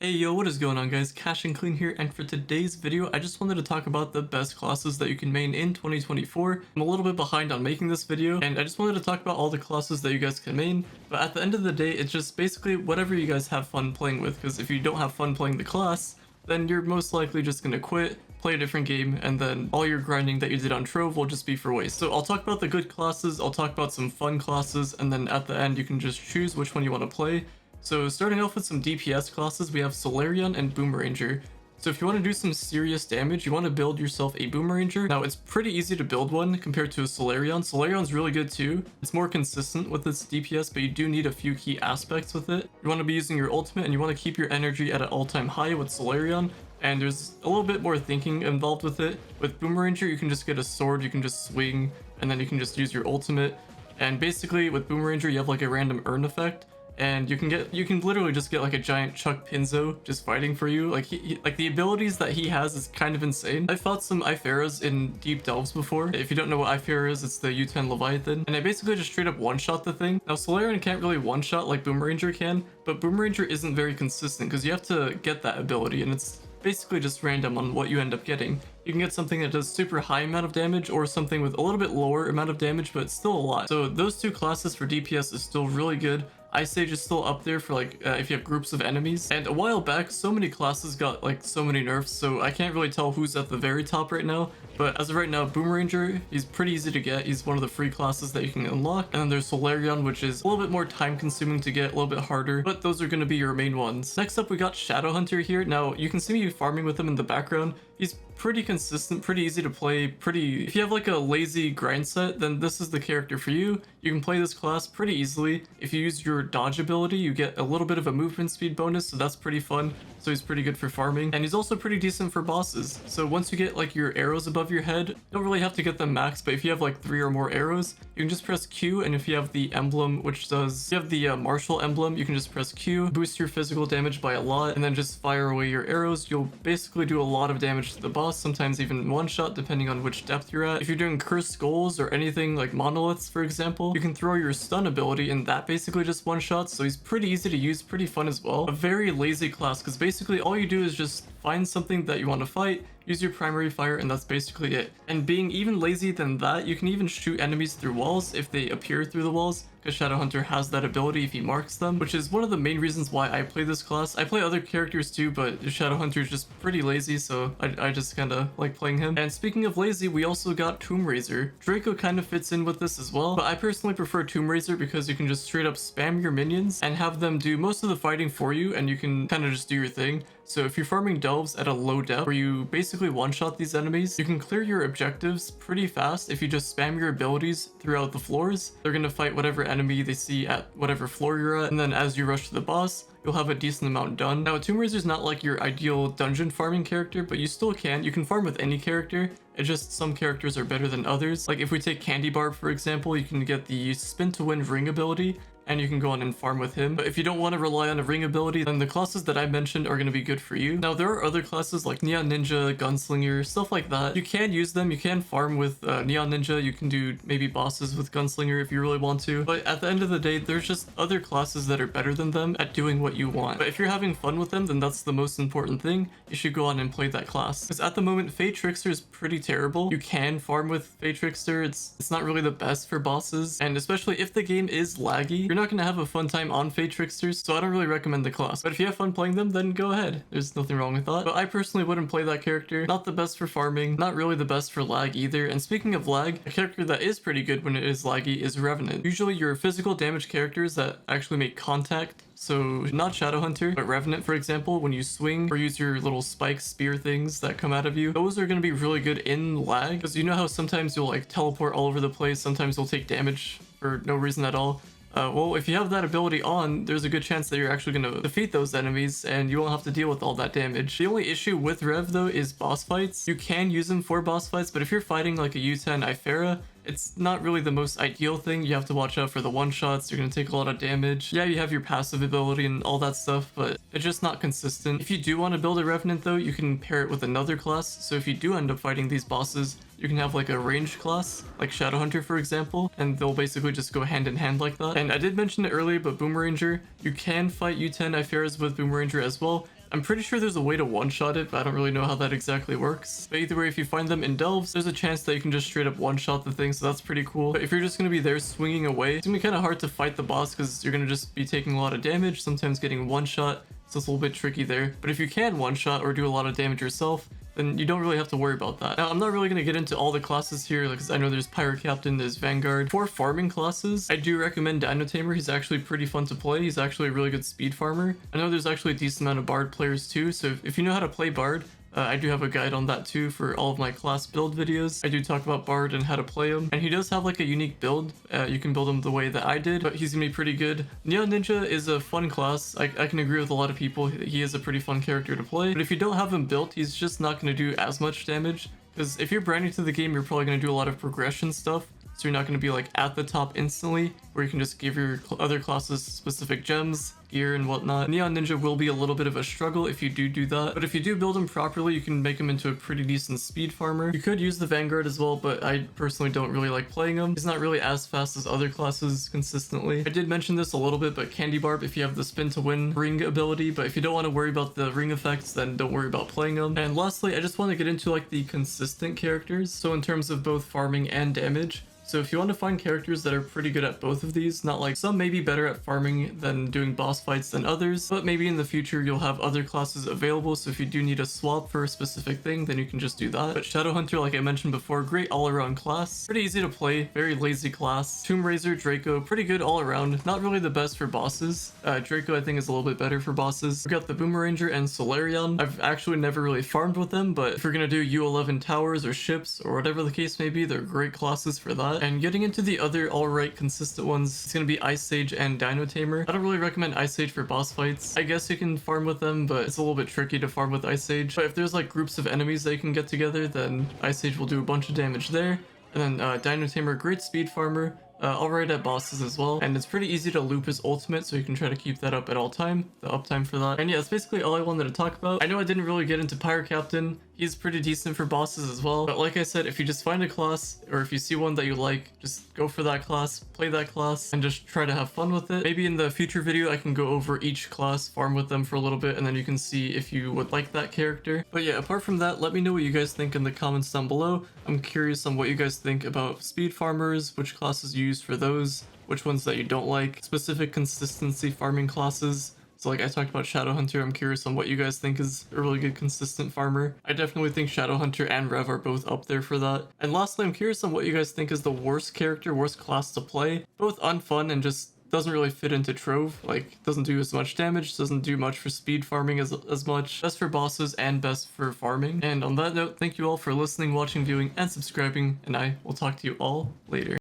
Hey yo, what is going on guys? Cash and Clean here, and for today's video I just wanted to talk about the best classes that you can main in 2024. I'm a little bit behind on making this video and I just wanted to talk about all the classes that you guys can main, but at the end of the day it's just basically whatever you guys have fun playing with, because if you don't have fun playing the class then you're most likely just gonna quit, play a different game, and then all your grinding that you did on Trove will just be for waste. So I'll talk about the good classes, I'll talk about some fun classes, and then at the end you can just choose which one you want to play. So starting off with some DPS classes, we have Solarian and Boomeranger. So if you want to do some serious damage, you want to build yourself a Boomeranger. Now it's pretty easy to build one compared to a Solarian. Solarion's really good too. It's more consistent with its DPS, but you do need a few key aspects with it. You want to be using your ultimate and you want to keep your energy at an all-time high with Solarian. And there's a little bit more thinking involved with it. With Boomeranger, you can just get a sword, you can just swing, and then you can just use your ultimate. And basically with Boomeranger, you have like a random earn effect. And you can literally just get like a giant Chuck Pinzo just fighting for you. Like like the abilities that he has is kind of insane. I've fought some Iferas in deep delves before. If you don't know what Ifera is, it's the U10 Leviathan. And I basically just straight up one-shot the thing. Now Solarian can't really one-shot like Boomeranger can, but Boomeranger isn't very consistent because you have to get that ability and it's basically just random on what you end up getting. You can get something that does super high amount of damage or something with a little bit lower amount of damage, but it's still a lot. So those two classes for DPS is still really good. Ice Age is still up there for like if you have groups of enemies. And a while back, so many classes got like so many nerfs, so I can't really tell who's at the very top right now. But as of right now, Boomeranger, he's pretty easy to get. He's one of the free classes that you can unlock. And then there's Solarian, which is a little bit more time consuming to get, a little bit harder, but those are going to be your main ones. Next up, we got Shadowhunter here. Now you can see me farming with him in the background. He's pretty consistent, pretty easy to play, if you have like a lazy grind set, then this is the character for you. You can play this class pretty easily. If you use your dodge ability, you get a little bit of a movement speed bonus, so that's pretty fun. So he's pretty good for farming, and he's also pretty decent for bosses. So once you get like your arrows above your head, you don't really have to get them max, but if you have like 3 or more arrows, you can just press Q, and if you have the emblem, which does, you have the martial emblem, you can just press Q, boost your physical damage by a lot, and then just fire away your arrows. You'll basically do a lot of damage to the boss, sometimes even one shot depending on which depth you're at. If you're doing cursed skulls or anything like monoliths, for example, you can throw your stun ability and that basically just one shot, so he's pretty easy to use, pretty fun as well. A very lazy class because basically all you do is just find something that you want to fight, use your primary fire, and that's basically it. And being even lazy than that, you can even shoot enemies through walls if they appear through the walls, because Shadowhunter has that ability if he marks them, which is one of the main reasons why I play this class. I play other characters too, but Shadowhunter is just pretty lazy, so I just kind of like playing him. And speaking of lazy, we also got Tomb Raiser. Draco kind of fits in with this as well, but I personally prefer Tomb Raiser because you can just straight up spam your minions and have them do most of the fighting for you, and you can kind of just do your thing. So if you're farming delves at a low depth where you basically one-shot these enemies, you can clear your objectives pretty fast if you just spam your abilities throughout the floors. They're gonna fight whatever enemy they see at whatever floor you're at, and then as you rush to the boss, you'll have a decent amount done. Now, Tomb Raiser is not like your ideal dungeon farming character, but you still can. You can farm with any character. It's just some characters are better than others. Like if we take Candy Barb, for example, you can get the Spin to Win ring ability, and you can go on and farm with him. But if you don't want to rely on a ring ability, then the classes that I mentioned are going to be good for you. Now, there are other classes like Neon Ninja, Gunslinger, stuff like that. You can use them. You can farm with Neon Ninja. You can do maybe bosses with Gunslinger if you really want to. But at the end of the day, there's just other classes that are better than them at doing what you want. But if you're having fun with them, then that's the most important thing. You should go on and play that class. Because at the moment, Fey Trickster is pretty terrible. You can farm with Fey Trickster. It's not really the best for bosses. And especially if the game is laggy, you're not going to have a fun time on Fey Tricksters, so I don't really recommend the class. But if you have fun playing them, then go ahead. There's nothing wrong with that. But I personally wouldn't play that character. Not the best for farming, not really the best for lag either. And speaking of lag, a character that is pretty good when it is laggy is Revenant. Usually your physical damage characters that actually make contact, so not Shadowhunter, but Revenant, for example, when you swing or use your little spike spear things that come out of you, those are going to be really good in lag, because you know how sometimes you'll like teleport all over the place, sometimes you'll take damage for no reason at all. Well, if you have that ability on, there's a good chance that you're actually going to defeat those enemies and you won't have to deal with all that damage. The only issue with Rev though is boss fights. You can use them for boss fights, but if you're fighting like a U10 Ifera, it's not really the most ideal thing. You have to watch out for the one-shots. You're going to take a lot of damage. Yeah, you have your passive ability and all that stuff, but it's just not consistent. If you do want to build a Revenant though, you can pair it with another class. So if you do end up fighting these bosses, you can have like a ranged class, like Shadowhunter for example, and they'll basically just go hand in hand like that. And I did mention it earlier, but Boomeranger, you can fight U10 Iferas with Boomeranger as well. I'm pretty sure there's a way to one-shot it, but I don't really know how that exactly works. But either way, if you find them in delves, there's a chance that you can just straight up one-shot the thing, so that's pretty cool. But if you're just gonna be there swinging away, it's gonna be kind of hard to fight the boss because you're gonna just be taking a lot of damage, sometimes getting one-shot, so it's a little bit tricky there. But if you can one-shot or do a lot of damage yourself, then you don't really have to worry about that. Now, I'm not really going to get into all the classes here, because I know there's Pirate Captain, there's Vanguard. For farming classes, I do recommend Dino Tamer. He's actually pretty fun to play. He's actually a really good speed farmer. I know there's actually a decent amount of Bard players too, so if you know how to play Bard, I do have a guide on that too for all of my class build videos. I do talk about Bard and how to play him, and he does have like a unique build. You can build him the way that I did, but he's gonna be pretty good. Neon Ninja is a fun class. I can agree with a lot of people. He is a pretty fun character to play, but if you don't have him built, he's just not gonna do as much damage. Because if you're brand new to the game, you're probably gonna do a lot of progression stuff. So you're not going to be like at the top instantly, where you can just give your other classes specific gems, gear, and whatnot. Neon Ninja will be a little bit of a struggle if you do that, but if you do build him properly, you can make him into a pretty decent speed farmer. You could use the Vanguard as well, but I personally don't really like playing him. He's not really as fast as other classes consistently. I did mention this a little bit, but Candy Barb, if you have the spin to win ring ability, but if you don't want to worry about the ring effects, then don't worry about playing him. And lastly, I just want to get into like the consistent characters. So in terms of both farming and damage, so if you want to find characters that are pretty good at both of these, not like some may be better at farming than doing boss fights than others, but maybe in the future you'll have other classes available, so if you do need a swap for a specific thing, then you can just do that. But Shadowhunter, like I mentioned before, great all-around class, pretty easy to play, very lazy class. Tomb Raiser, Draco, pretty good all around, not really the best for bosses. Draco I think is a little bit better for bosses. We got the Boomeranger and Solarion. I've actually never really farmed with them, but if you're gonna do U11 towers or ships or whatever the case may be, they're great classes for that. And getting into the other alright consistent ones, it's gonna be Ice Sage and Dino Tamer. I don't really recommend Ice Sage for boss fights. I guess you can farm with them, but it's a little bit tricky to farm with Ice Sage. But if there's like groups of enemies that you can get together, then Ice Sage will do a bunch of damage there. And then Dino Tamer, great speed farmer. Alright at bosses as well, and it's pretty easy to loop his ultimate, so you can try to keep that up at all time, the uptime for that. And yeah, that's basically all I wanted to talk about. I know I didn't really get into Pirate Captain. He's pretty decent for bosses as well, but like I said, if you just find a class, or if you see one that you like, just go for that class, play that class, and just try to have fun with it. Maybe in the future video I can go over each class, farm with them for a little bit, and then you can see if you would like that character. But yeah, apart from that, let me know what you guys think in the comments down below. I'm curious on what you guys think about speed farmers, which classes you use for those, which ones that you don't like, specific consistency farming classes. So like I talked about Shadowhunter, I'm curious on what you guys think is a really good consistent farmer. I definitely think Shadowhunter and Rev are both up there for that. And lastly, I'm curious on what you guys think is the worst character, worst class to play. Both unfun and just doesn't really fit into Trove, like doesn't do as much damage, doesn't do much for speed farming as much, best for bosses and best for farming. And on that note, thank you all for listening, watching, viewing, and subscribing, and I will talk to you all later.